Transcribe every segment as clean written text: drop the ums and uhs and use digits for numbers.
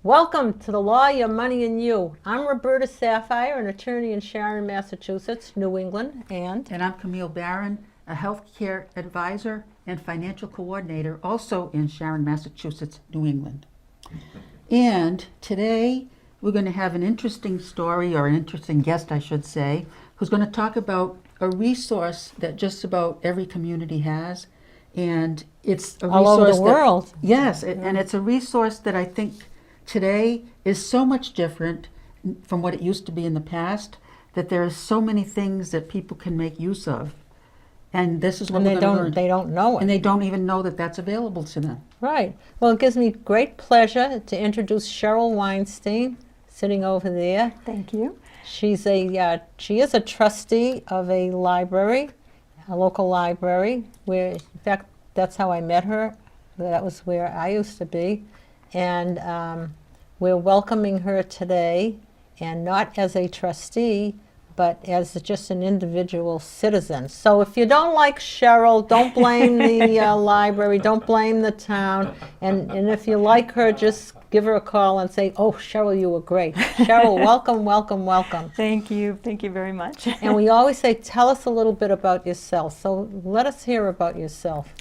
Welcome to the Law, Your Money, and You. I'm Roberta Saphire, an attorney in Sharon, Massachusetts, New England, and I'm Camille Barron, a healthcare advisor and financial coordinator, also in Sharon, Massachusetts, New England. And today we're going to have an interesting story, or an interesting guest, I should say, who's going to talk about a resource that just about every community has. And it's a all over resource the world. Yes, and it's a resource that I think today is so much different from what it used to be in the past, that there are so many things that people can make use of. And this is what we're going to learn. They don't know it. And they don't even know that that's available to them. Right. Well, it gives me great pleasure to introduce Cheryl Weinstein, sitting over there. Thank you. She is a trustee of a library, a local library, where, in fact, that's how I met her. That was where I used to be. And we're welcoming her today, and not as a trustee, but as just an individual citizen. So if you don't like Cheryl, don't blame the library, don't blame the town, and if you like her, just give her a call and say, oh, Cheryl, you were great. Cheryl, welcome, welcome, welcome. Thank you very much. And we always say, tell us a little bit about yourself. So let us hear about yourself.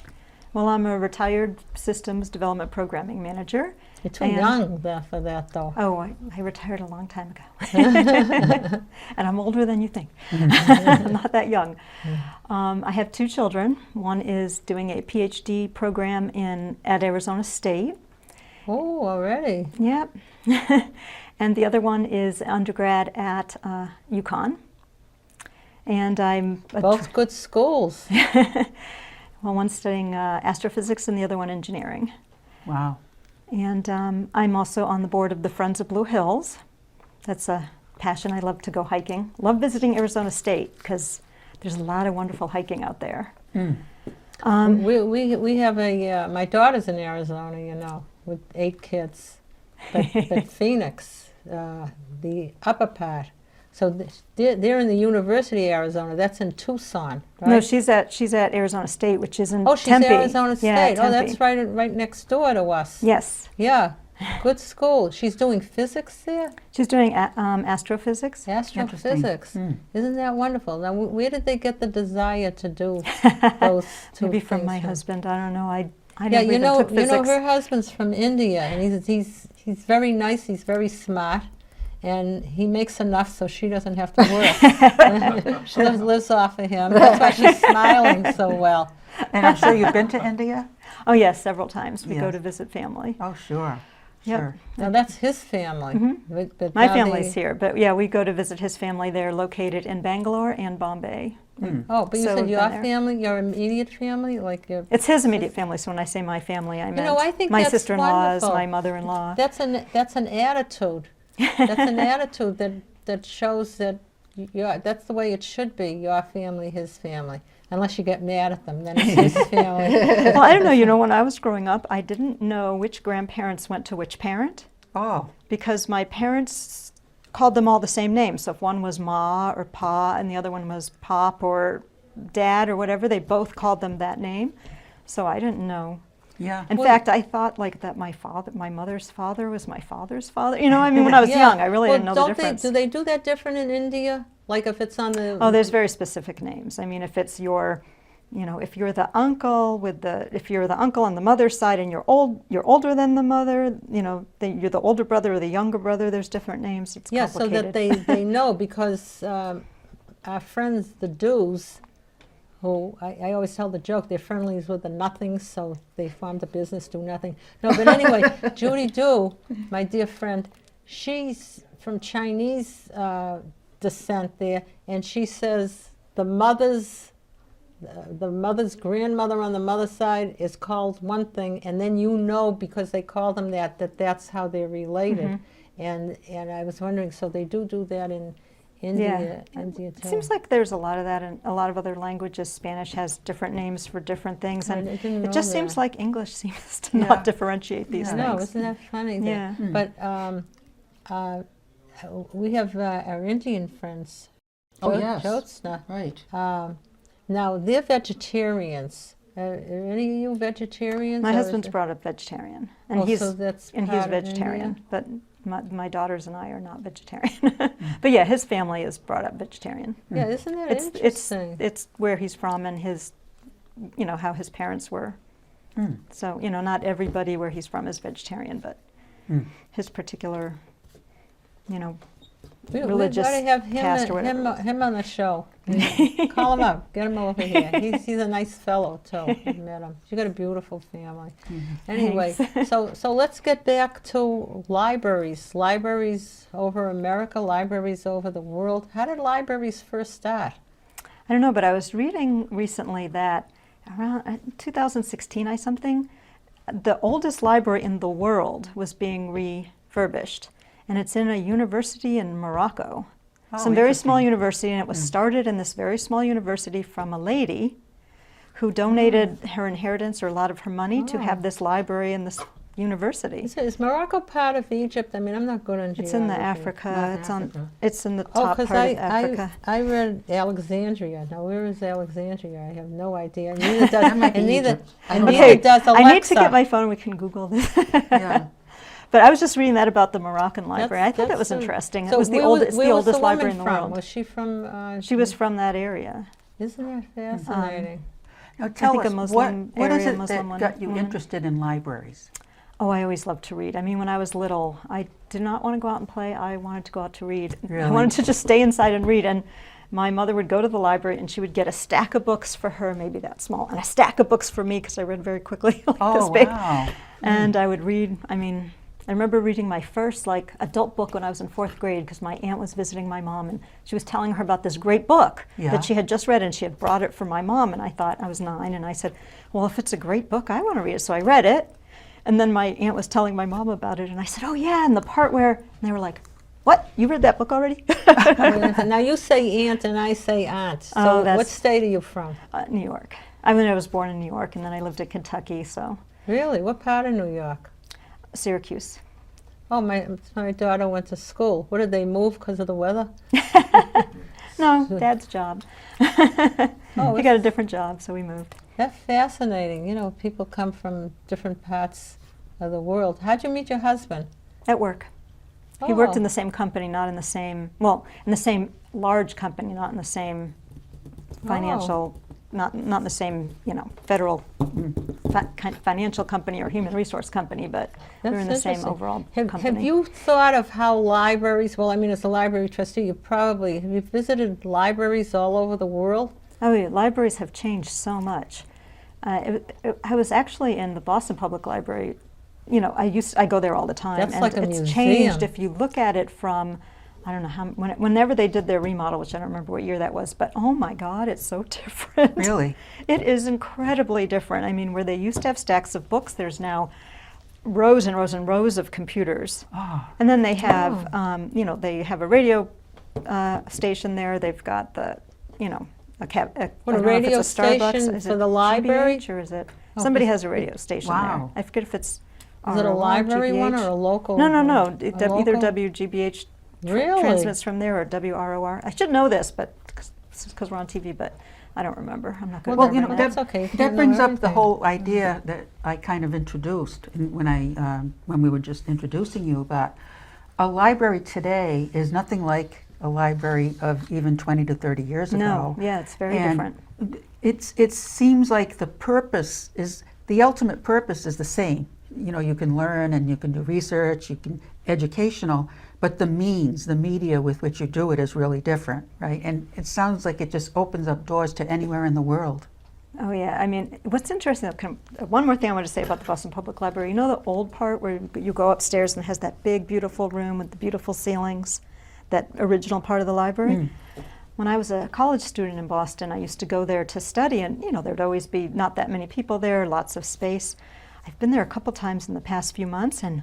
Well, I'm a retired systems development programming manager. You're too young for that, though. Oh, I retired a long time ago. And I'm older than you think. Not that young. I have two children. One is doing a PhD program at Arizona State. Oh, already. Yep. And the other one is undergrad at UConn. And I'm both good schools. Well, one's studying astrophysics and the other one engineering. Wow. And I'm also on the board of the Friends of Blue Hills. That's a passion. I love to go hiking. Love visiting Arizona State because there's a lot of wonderful hiking out there. We have my daughter's in Arizona, you know, with 8 kids. But Phoenix, the upper part. So they're in the University of Arizona. That's in Tucson, right? No, she's at Arizona State, which is in Tempe. Tempe. Arizona State. Yeah, oh, Tempe. that's right next door to us. Yes. Yeah, good school. She's doing physics there? She's doing astrophysics. Astrophysics. Isn't that wonderful? Now, where did they get the desire to do those two Maybe from things? my husband. I don't know. I Yeah, never even took physics. her husband's from India, and he's very nice. He's very smart. And he makes enough so she doesn't have to work. She lives off of him. That's why she's smiling so well. And I'm sure you've been to India? Oh, yes, several times. We Yeah. go to visit family. Oh, sure. Yep. Sure. Now, that's his family. But My now family's here, but yeah, we go to visit his family. They're located in Bangalore and Bombay. Oh, but you So said we've your been there. family, your immediate family? Like your, It's his immediate family, so when I say my family, I meant I think my that's sister-in-laws, wonderful. my mother-in-law. that's an attitude. That's an attitude that shows that that's the way it should be, your family, his family. Unless you get mad at them, then it's his family. Well, I don't know. You know, when I was growing up, I didn't know which grandparents went to which parent Oh, because my parents called them all the same name. So if one was Ma or Pa and the other one was Pop or Dad or whatever, they both called them that name. So I didn't know. yeah. In fact, I thought like that my mother's father was my father's father. You know, I mean, when I was young, I really didn't know the difference. Do they do that different in India? Like if it's on the... Oh, there's very specific names. I mean, if it's if you're the uncle if you're the uncle on the mother's side and you're older than the mother, you're the older brother or the younger brother, there's different names. It's complicated. So that they know, because our friends, the Dews, who I always tell the joke, they're friendlies with the nothings, so they formed a business, do nothing. No, but anyway, Judy Dew, my dear friend, she's from Chinese descent there, and she says the mother's grandmother on the mother's side is called one thing, and then because they call them that's how they're related. And I was wondering, so they do that in India too. It seems like there's a lot of that in a lot of other languages. Spanish has different names for different things, and I didn't it know just that. seems like English seems to not differentiate these No, things. isn't that funny? Yeah. But we have our Indian friends. Oh, yes. Jyotsna. Right. Now, they're vegetarians, Are any of you vegetarians? My or is husband's it- brought up vegetarian, and Oh, he's so that's he's part of vegetarian. India? But my daughters and I are not vegetarian. But yeah, his family is brought up vegetarian. Yeah, isn't that It's interesting? it's where he's from and his, how his parents were. So not everybody where he's from is vegetarian, but his particular, religious We ought to have him, caste or whatever. him on the show. Call him up. Get him over here. He's a nice fellow, too. I've met him. She's got a beautiful family. Anyway, so let's get back to libraries. Libraries over America, libraries over the world. How did libraries first start? I don't know, but I was reading recently that around 2016 the oldest library in the world was being refurbished, and it's in a university in Morocco. Some very small university, and it was started in this very small university from a lady who donated her inheritance or a lot of her money to have this library in this university. Is Morocco part of Egypt? I mean, I'm not good on geography. It's in the Africa. Africa. It's in the Oh, top because part of Africa. I read Alexandria. Now, where is Alexandria? I have no idea. Neither does, might be and neither, Egypt. and Okay, neither does Alexa. I need to get my phone. We can Google this. Yeah. But I was just reading that about the Moroccan library. I thought that was That's interesting. So It was the where oldest, where the was oldest woman library in the from? world. Was she from? She was from that area. Isn't that fascinating? Now tell think a us, Muslim what is area, it Muslim that got you woman. interested in libraries? Oh, I always loved to read. I mean, when I was little, I did not want to go out and play. I wanted to go out to read. I Really? wanted to just stay inside and read. And my mother would go to the library and she would get a stack of books for her, maybe that small, and a stack of books for me because I read very quickly, like this Oh, big. wow. And I would read. I mean, I remember reading my first adult book when I was in 4th grade because my aunt was visiting my mom and she was telling her about this great book Yeah. that she had just read, and she had brought it for my mom, and I thought, I was 9, and I said, well, if it's a great book, I want to read it. So I read it, and then my aunt was telling my mom about it, and I said, oh yeah, and the part where, and they were like, what, you read that book already? Now you say aunt and I say aunt. So Oh, that's- what state are you from? New York. I mean, I was born in New York, and then I lived in Kentucky, so Really? What part of New York? Syracuse. Oh, my daughter went to school. What, did they move because of the weather? No, Dad's job. Oh, He got a different job, so we moved. That's fascinating. You know, people come from different parts of the world. How'd you meet your husband? At work. He worked in Oh. the same company, not in the same, well, in the same large company, not in the same financial, not in the same, federal financial company or human resource company, but we were in the That's same interesting. overall Have company. you thought of how libraries, well, I mean, as a library trustee, have you visited libraries all over the world? Oh yeah, libraries have changed so much. I was actually in the Boston Public Library. I go there all the time. That's and like a it's museum. changed if you look at it from, I don't know whenever they did their remodel, which I don't remember what year that was, but oh my God, it's so different. Really? It is incredibly different. I mean, where they used to have stacks of books, there's now rows and rows and rows of computers. Oh, And then they have, they have a radio station there. They've got the, I What, a don't know if radio it's a Starbucks. station Is for it the library? GBH, or is it? Oh, Somebody 'cause- has a radio station Wow. there. I forget if it's. Is it a ROR, library one GBH. or a local? No. A Either local? WGBH Really? transmits from there or WROR. I should know this, but because we're on TV, but I don't remember. I'm not going to Well, remember that. that's okay. You that can't know brings up the everything. whole idea that I kind of introduced when we were just introducing you about a library today is nothing like a library of even 20 to 30 years ago. No, yeah, it's very And different. it seems like the ultimate purpose is the same. You can learn and you can do research, you can educational, but the means, the media with which you do it is really different, right? And it sounds like it just opens up doors to anywhere in the world. Oh yeah, I mean, what's interesting, one more thing I want to say about the Boston Public Library, the old part where you go upstairs and it has that big, beautiful room with the beautiful ceilings, that original part of the library? When I was a college student in Boston, I used to go there to study, and there'd always be not that many people there, lots of space. I've been there a couple times in the past few months, and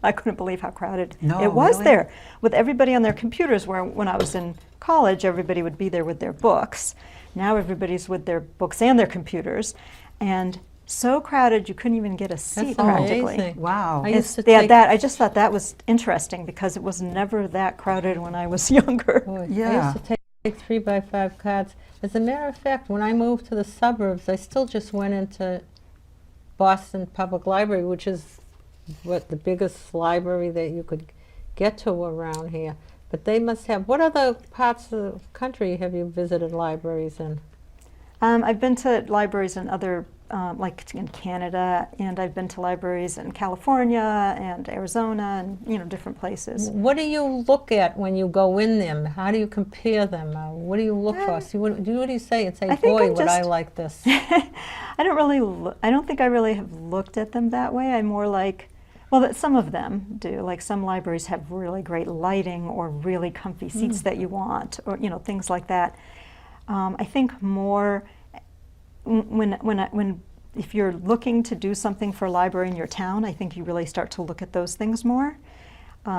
I couldn't believe how crowded No, it was really? there, with everybody on their computers, where when I was in college, everybody would be there with their books. Now everybody's with their books and their computers, and so crowded you couldn't even get a seat That's practically. amazing. Wow. I used to Yeah, take- I just thought that was interesting because it was never that crowded when I was younger. Boy, I Yeah. used to take Take 3x5 cards. As a matter of fact, when I moved to the suburbs, I still just went into Boston Public Library, which is what the biggest library that you could get to around here. But they must have, what other parts of the country have you visited libraries in? I've been to libraries in other, like in Canada, and I've been to libraries in California and Arizona and, different places. What do you look at when you go in them? How do you compare them? What do you look for? See, what do you say? And say, I think boy, I'm would I just- like this. I don't think I really have looked at them that way. I'm more like, well, that some of them do. Like some libraries have really great lighting or really comfy seats that you want, or things like that. I think more if you're looking to do something for a library in your town, I think you really start to look at those things more.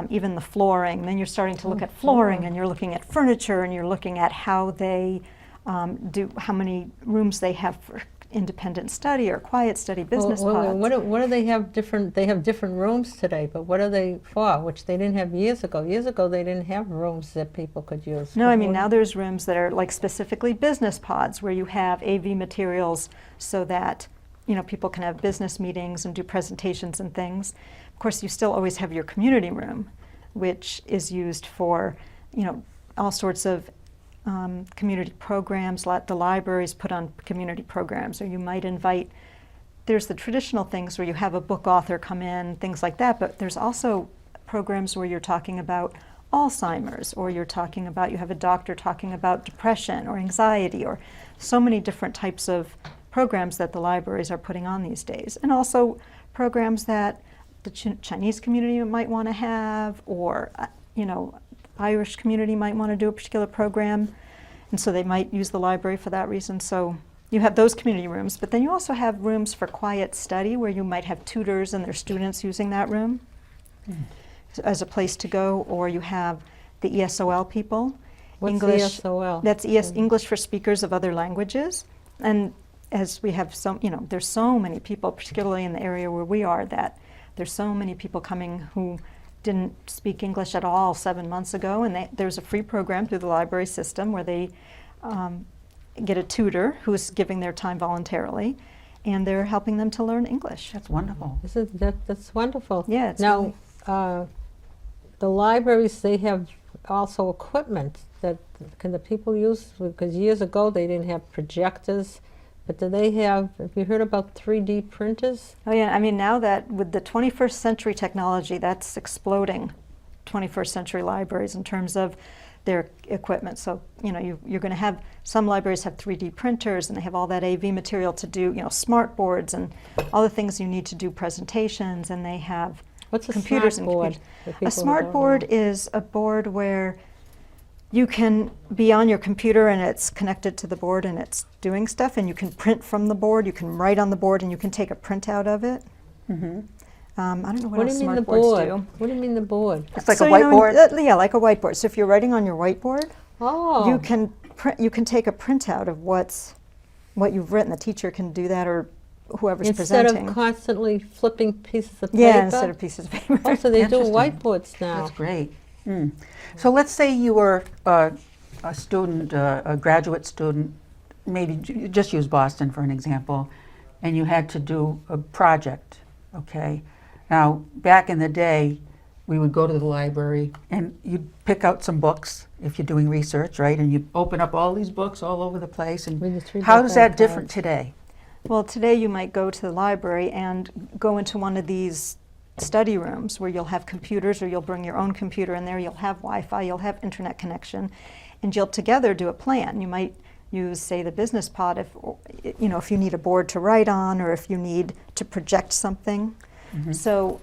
Even the flooring. Then you're starting to look at flooring, and you're looking at furniture, and you're looking at how they how many rooms they have for independent study or quiet study, business pods. What do they have different? They have different rooms today, but what are they for? Which they didn't have years ago. Years ago, they didn't have rooms that people could use. No, I mean now there's rooms that are like specifically business pods where you have AV materials so that people can have business meetings and do presentations and things. Of course, you still always have your community room, which is used for all sorts of community programs. The libraries put on community programs, or you might invite, there's the traditional things where you have a book author come in, things like that, but there's also programs where you're talking about Alzheimer's, or you have a doctor talking about depression or anxiety, or so many different types of programs that the libraries are putting on these days. And also programs that the Chinese community might want to have, or Irish community might want to do a particular program, and so they might use the library for that reason. So you have those community rooms, but then you also have rooms for quiet study where you might have tutors and their students using that room as a place to go, or you have the ESOL people. What's English, ESOL? That's English for speakers of other languages. And as we have there's so many people, particularly in the area where we are, that there's so many people coming who didn't speak English at all 7 months ago, and there's a free program through the library system where they get a tutor who's giving their time voluntarily, and they're helping them to learn English. That's wonderful. That's wonderful. Yeah, it's now, the libraries, they have also equipment that can the people use, because years ago they didn't have projectors. But do they have you heard about 3D printers? Oh yeah, I mean now that with the 21st century technology, that's exploding 21st century libraries in terms of their equipment. So you're going to have, some libraries have 3D printers, and they have all that AV material to do smart boards and all the things you need to do presentations, and they have What's a computers smart and board? computers. A smart board is a board where you can be on your computer and it's connected to the board and it's doing stuff, and you can print from the board, you can write on the board, and you can take a printout of it. Mm-hmm. I don't know what What do else you mean the smart boards board? do. What do you mean the board? It's like So, a whiteboard? yeah, like a whiteboard. So if you're writing on your whiteboard, Oh, you can take a printout of what you've written. The teacher can do that, or whoever's instead presenting. of constantly flipping pieces of paper? Yeah, instead of pieces of paper. Oh, so they do Interesting. whiteboards now. That's great. So let's say you were a student, a graduate student, maybe just use Boston for an example, and you had to do a project, okay? Now, back in the day, we would go to the library and you'd pick out some books if you're doing research, right? And you'd open up all these books all over the place. With And the 3D how is that print different cards. today? Well, today you might go to the library and go into one of these study rooms where you'll have computers, or you'll bring your own computer in there, you'll have Wi-Fi, you'll have internet connection, and you'll together do a plan. You might use, say, the business pod if you need a board to write on, or if you need to project something. So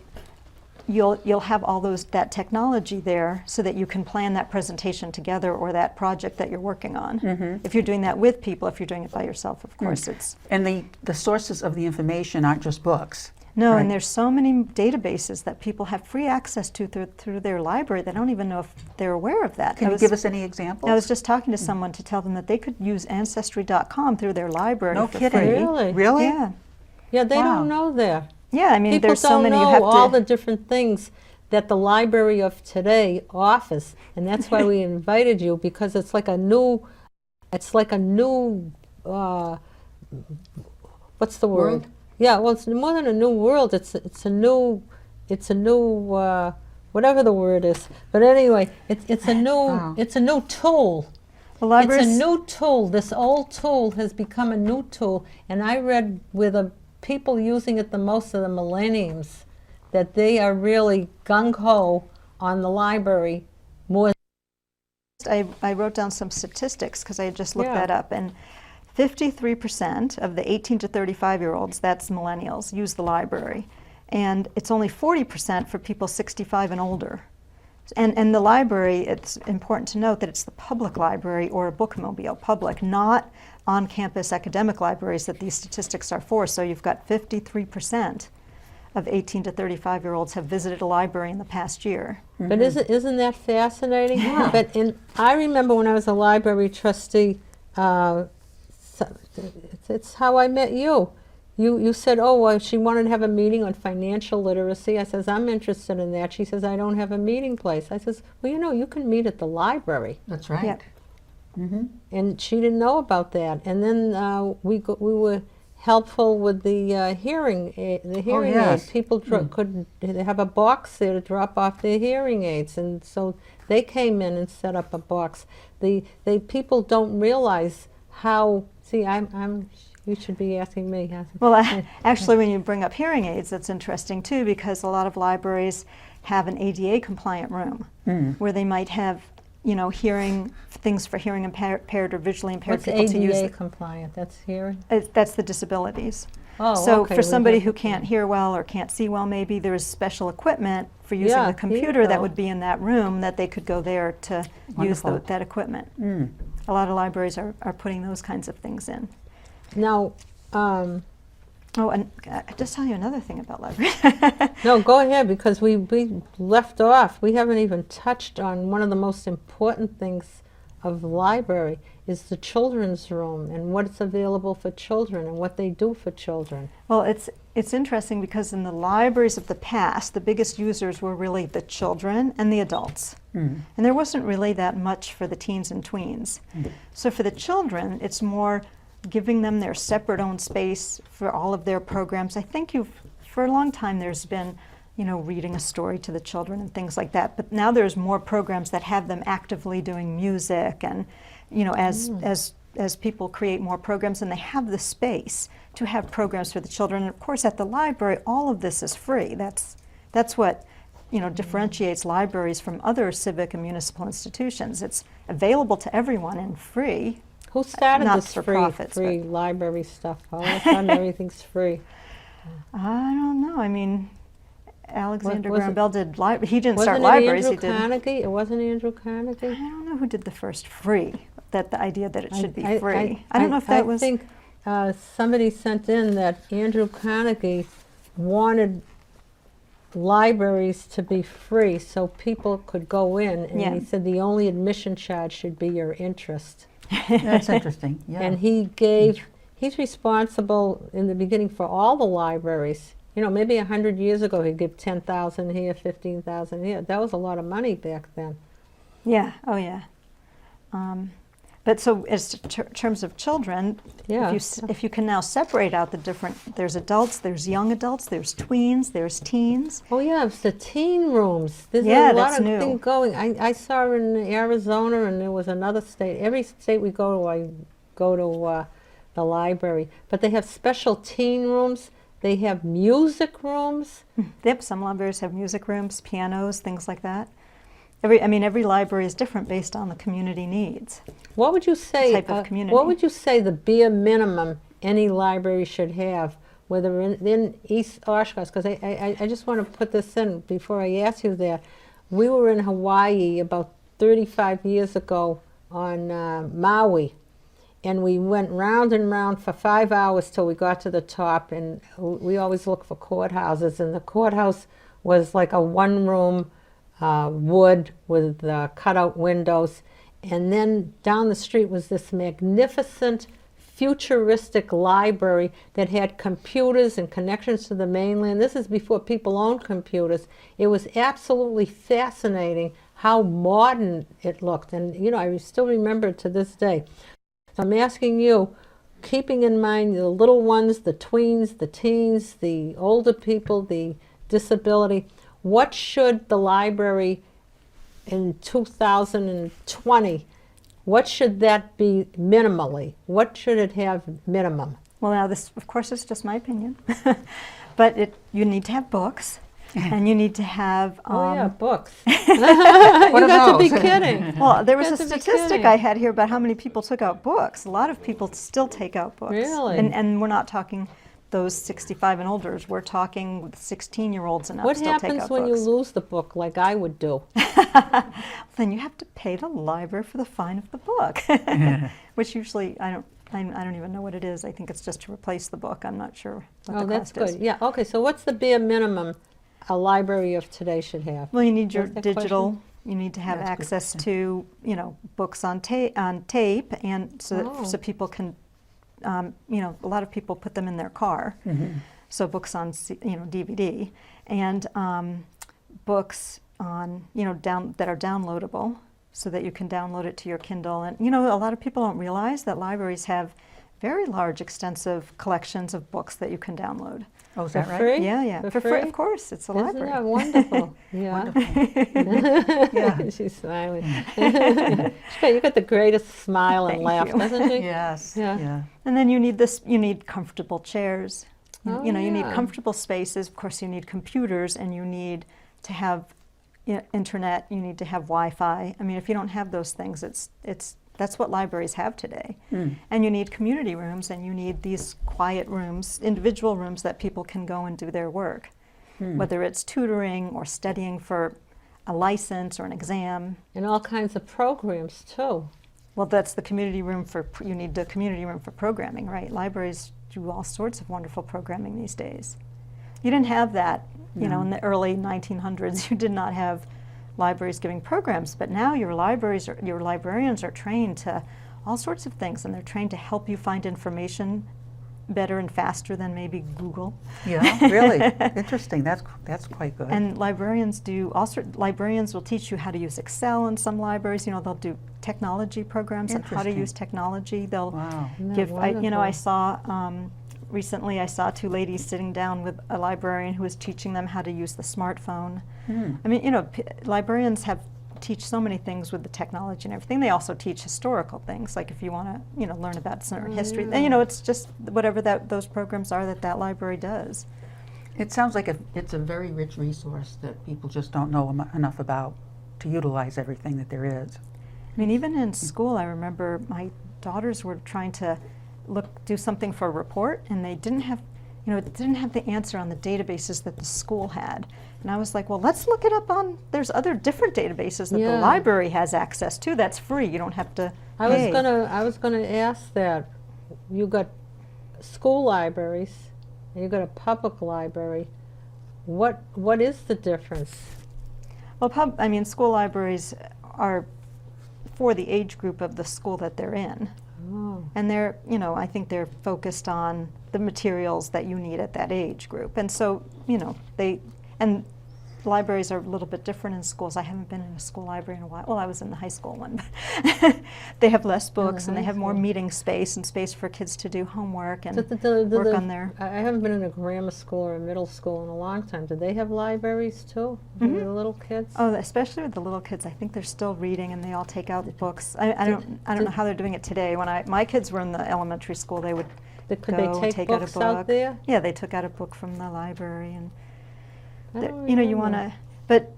you'll have all that technology there so that you can plan that presentation together, or that project that you're working on. If you're doing that with people, if you're doing it by yourself, of course it's And the sources of the information aren't just books. no, Right. and there's so many databases that people have free access to through their library. They don't even know if they're aware of that. Can you give us any examples? I was just talking to someone to tell them that they could use Ancestry.com through their library No for kidding. free. Really? Really? Yeah. Yeah, they Wow. don't know that. Yeah, I mean, People there's so don't many you know have all to. the different things that the library of today offers, and that's why we invited you, because it's like a new, what's the word? World? Yeah, well, it's more than a new world. It's a new whatever the word is. But anyway, it's a new Wow. it's a new tool. The libraries, It's a new tool. This old tool has become a new tool, and I read with the people using it the most of the millenniums that they are really gung-ho on the library more. I wrote down some statistics because I had just looked Yeah. that up, and 53% of the 18 to 35-year-olds, that's millennials, use the library. And it's only 40% for people 65 and older. And the library, it's important to note that it's the public library or a bookmobile, public, not on-campus academic libraries that these statistics are for. So you've got 53% of 18 to 35-year-olds have visited a library in the past year. But isn't that fascinating? But I remember when I was a library trustee, it's how I met you. You said, oh, well, she wanted to have a meeting on financial literacy. I says, I'm interested in that. She says, I don't have a meeting place. I says, well, you can meet at the library. That's right. Yep. And she didn't know about that. And then we were helpful with the hearing yes. aids. People could have a box there to drop off their hearing aids, and so they came in and set up a box. The people don't realize how. See, you should be asking me. Well, actually, when you bring up hearing aids, that's interesting too, because a lot of libraries have an ADA compliant room where they might have, hearing things for hearing impaired or visually impaired What's people to use. ADA compliant? That's hearing. That's the disabilities. Oh, So okay, for we somebody have- who can't hear well or can't see well, maybe there is special equipment for using Yeah, the here you computer that go. would be in that room that they could go there to use Wonderful. that equipment. A lot of libraries are putting those kinds of things in. Now, Oh, and just tell you another thing about libraries. no, go ahead, because we left off. We haven't even touched on one of the most important things of the library is the children's room and what's available for children and what they do for children. Well, it's interesting because in the libraries of the past, the biggest users were really the children and the adults. And there wasn't really that much for the teens and tweens. So for the children, it's more giving them their separate own space for all of their programs. I think for a long time there's been, reading a story to the children and things like that. But now there's more programs that have them actively doing music and, as people create more programs and they have the space to have programs for the children. And of course at the library, all of this is free. That's what, differentiates libraries from other civic and municipal institutions. It's available to everyone and free. Who started Not this for profits, free library stuff? All of a sudden, everything's free. I don't know. I mean, Alexander was Graham it- Bell did he didn't Wasn't start it libraries. Andrew He did. Carnegie? It wasn't Andrew I Carnegie? don't know who did the first free. That the idea that it should be I- free. I don't know if that was. I think somebody sent in that Andrew Carnegie wanted libraries to be free so people could go in, and Yeah. he said the only admission charge should be your interest. That's interesting. Yeah. And he's responsible in the beginning for all the libraries. Maybe 100 years ago he'd give 10,000 here, 15,000 here. That was a lot of money back then. Yeah. Oh yeah. But so as terms of children, Yeah. if you can now separate out the different, there's adults, there's young adults, there's tweens, there's teens. Oh yeah, it's the teen rooms. There's Yeah, a lot that's of new. things going. I saw in Arizona, and there was another state. Every state we go to, I go to the library. But they have special teen rooms. They have music rooms. Yep, some libraries have music rooms, pianos, things like that. Every library is different based on the community needs. What would you say? Type of community. What would you say the bare minimum any library should have, whether in East Oshkosh? Because I just want to put this in before I ask you that. We were in Hawaii about 35 years ago on Maui, and we went round and round for 5 hours till we got to the top. And we always look for courthouses, and the courthouse was like a one-room wood with cutout windows. And then down the street was this magnificent futuristic library that had computers and connections to the mainland. This is before people owned computers. It was absolutely fascinating how modern it looked. And, you know, I still remember it to this day. So I'm asking you, keeping in mind the little ones, the tweens, the teens, the older people, the disability, what should the library in 2020, what should that be minimally? What should it have minimum? Well, now this, of course, is just my opinion, but you need to have books, and you need to have. Oh yeah, books. What You are got to be those? kidding. Well, there was a Got to be statistic kidding. I had here about how many people took out books. A lot of people still take out books. Really? And we're not talking those 65 and olders. We're talking with 16-year-olds and up What still take happens out when books. you lose the book, like I would do? Then you have to pay the library for the fine of the book, which usually I don't even know what it is. I think it's just to replace the book. I'm not sure what Oh, the that's cost is. good. Yeah. Okay. So what's the bare minimum a library of today should have? Well, you need your That's the digital. question. You need to have That's good. access to, you know, books on tape, and so Oh. so people can, you know, a lot of people put them in their car. So books on, DVD, and books on, that are downloadable, so that you can download it to your Kindle. And a lot of people don't realize that libraries have very large, extensive collections of books that you can download. Oh, is For that right? free? Yeah. For free? Of course, it's a Isn't library. that wonderful? Yeah. Yeah. She's smiling. You got the greatest smile and Thank laugh, you. doesn't she? Yes. Yeah. Yeah. And then you need comfortable chairs. Oh, You need yeah. comfortable spaces. Of course, you need computers, and you need to have internet. You need to have Wi-Fi. I mean, if you don't have those things, that's what libraries have today. And you need community rooms, and you need these quiet rooms, individual rooms that people can go and do their work, whether it's tutoring or studying for a license or an exam. And all kinds of programs too. Well, that's the community room you need the community room for programming, right? Libraries do all sorts of wonderful programming these days. You didn't have that, in the early 1900s. You did not have libraries giving programs, but now your librarians are trained to all sorts of things, and they're trained to help you find information better and faster than maybe Google. Yeah, really. Interesting. That's quite good. And librarians will teach you how to use Excel in some libraries. They'll do technology programs on how to Interesting. use technology. They'll Wow. Isn't that give. I wonderful? saw recently. I saw two ladies sitting down with a librarian who was teaching them how to use the smartphone. I mean, librarians teach so many things with the technology and everything. They also teach historical things, like if you want to, learn about certain history. And, it's just whatever those programs are that library does. It sounds like it's a very rich resource that people just don't know enough about to utilize everything that there is. I mean, even in school, I remember my daughters were trying to do something for a report, and they didn't have, it didn't have the answer on the databases that the school had. And I was like, well, let's look it up there's other different databases that the Yeah. library has access to. That's free. You don't have to I pay. was gonna ask that. You got school libraries, and you got a public library. What is the difference? Well, school libraries are for the age group of the school that they're in. Oh. And they're, I think they're focused on the materials that you need at that age group. And so, and libraries are a little bit different in schools. I haven't been in a school library in a while. Well, I was in the high school one. But they have less books, and they high have more school. meeting space and space for kids to do homework and The- work on their. I haven't been in a grammar school or a middle school in a long time. Do they have libraries too? For the little kids? Oh, especially with the little kids, I think they're still reading, and they all take out the books. I don't know how they're doing it today. When my kids were in the elementary school, they would Could go they take take out a books book. out there? Yeah, they took out a book from the library, and I don't you remember. want to, but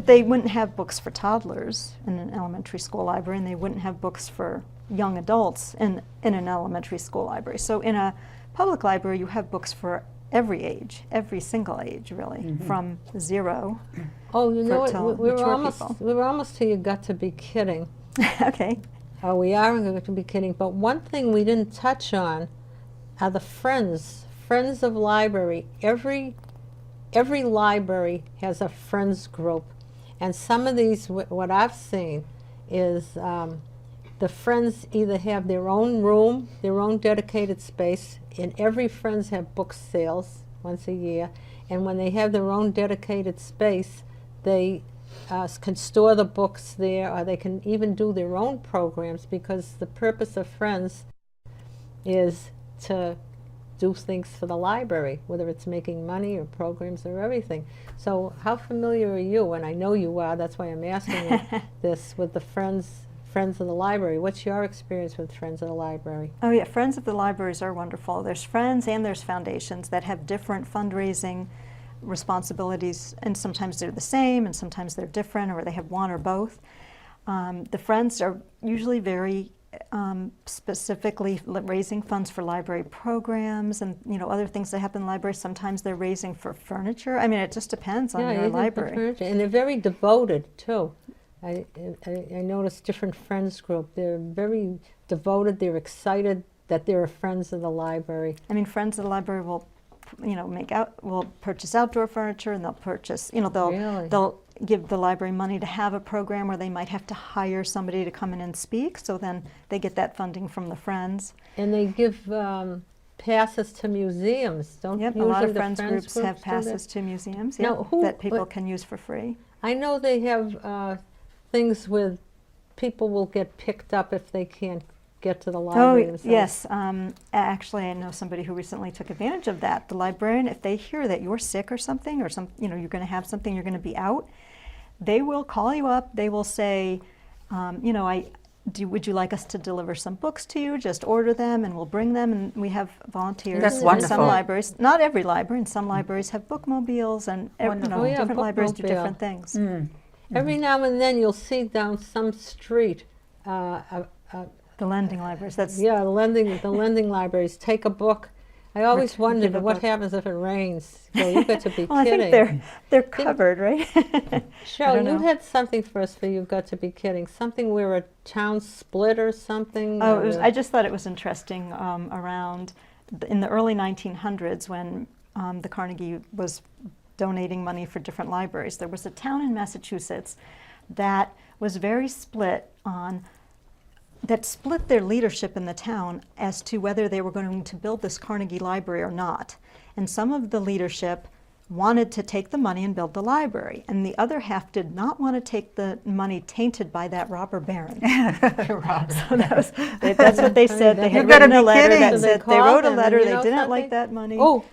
they wouldn't have books for toddlers in an elementary school library, and they wouldn't have books for young adults in an elementary school library. So in a public library, you have books for every age, every single age, really, from 0. Oh, you know till what? We were mature almost people. to you got to be kidding. Okay. Oh, we are going to be kidding. But one thing we didn't touch on are the friends of library. Every library has a friends group, and some of these, what I've seen, is the Friends either have their own room, their own dedicated space, and every Friends have book sales once a year, and when they have their own dedicated space, they can store the books there, or they can even do their own programs, because the purpose of Friends is to do things for the library, whether it's making money or programs or everything. So how familiar are you, and I know you are, that's why I'm asking you this, with the Friends of the Library? What's your experience with Friends of the Library? Oh yeah, Friends of the Libraries are wonderful. There's Friends and there's foundations that have different fundraising responsibilities, and sometimes they're the same and sometimes they're different, or they have one or both. The Friends are usually very specifically raising funds for library programs and other things that happen in libraries. Sometimes they're raising for furniture. I mean, it just depends on your even library. furniture. And they're very devoted too. I noticed different Friends group. They're very devoted. They're excited that they're Friends of the Library. I mean, Friends of the Library will will purchase outdoor furniture, and they'll purchase, Really? they'll give the library money to have a program where they might have to hire somebody to come in and speak, so then they get that funding from the Friends. And they give passes to museums, don't Yep, a usually lot of the Friends groups have do that? passes to museums, Now, who- that people what- can use for free. I know they have things with people will get picked up if they can't get to the library themselves. Yes. Actually, I know somebody who recently took advantage of that. The librarian, if they hear that you're sick or something, or you're going to have something, you're going to be out, they will call you up. They will say, would you like us to deliver some books to you? Just order them and we'll bring them. And we have volunteers. That's in wonderful. some libraries, not every library, and some libraries have bookmobiles, and Wonderful. Oh, yeah, different libraries do bookmobile. different things. Every now and then you'll see down some street, The lending libraries. That's the lending libraries take a book. I always give wondered a what book. happens if it rains. So you got to be well, I kidding. think they're covered, right? Cheryl, don't you know. had something for us for You've Got to Be Kidding. Something where a town split or something? Oh, or I just thought it was interesting in the early 1900s when the Carnegie was donating money for different libraries. There was a town in Massachusetts that was very that split their leadership in the town as to whether they were going to build this Carnegie Library or not. And some of the leadership wanted to take the money and build the library, and the other half did not want to take the money tainted by that robber Barron. So that's what they said. They had You've gotta written a be letter kidding. that So they said they called wrote a them, letter, and they you know didn't something? like that money. Oh,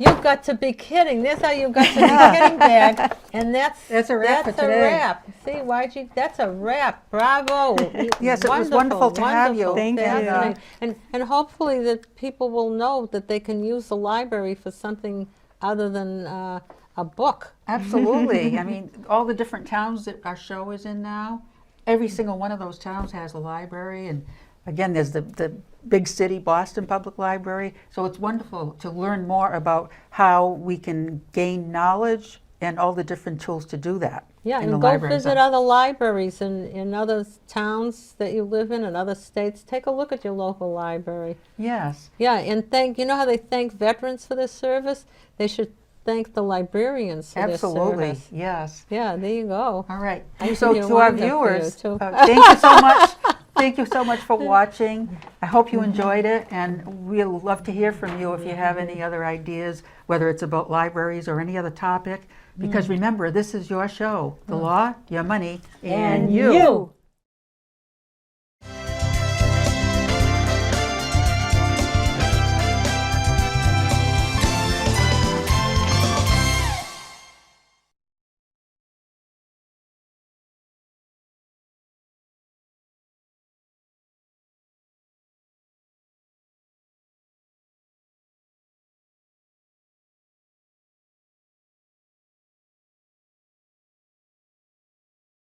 You've Got to Be Kidding. There's how You've Got to Be Kidding bag. And that's a wrap for that's today. a wrap. See, that's a wrap. Bravo. Yes, it was wonderful to have you. Thank you. Fascinating. And hopefully that people will know that they can use the library for something other than a book. Absolutely. I mean, all the different towns that our show is in now, every single one of those towns has a library. And again, there's the big city, Boston Public Library. So it's wonderful to learn more about how we can gain knowledge and all the different tools to do that. Yeah, in the and go libraries. visit other libraries in other towns that you live in and other states. Take a look at your local library. Yes. Yeah, and you know how they thank veterans for their service? They should thank the librarians for Absolutely. their service. Yes. Yeah, there you go. All right. I So think to our you're wonderful, viewers, too. thank you so much. Thank you so much for watching. I hope you enjoyed it, and we'll love to hear from you if you have any other ideas, whether it's about libraries or any other topic. Because remember, this is your show, the law, your money, and you.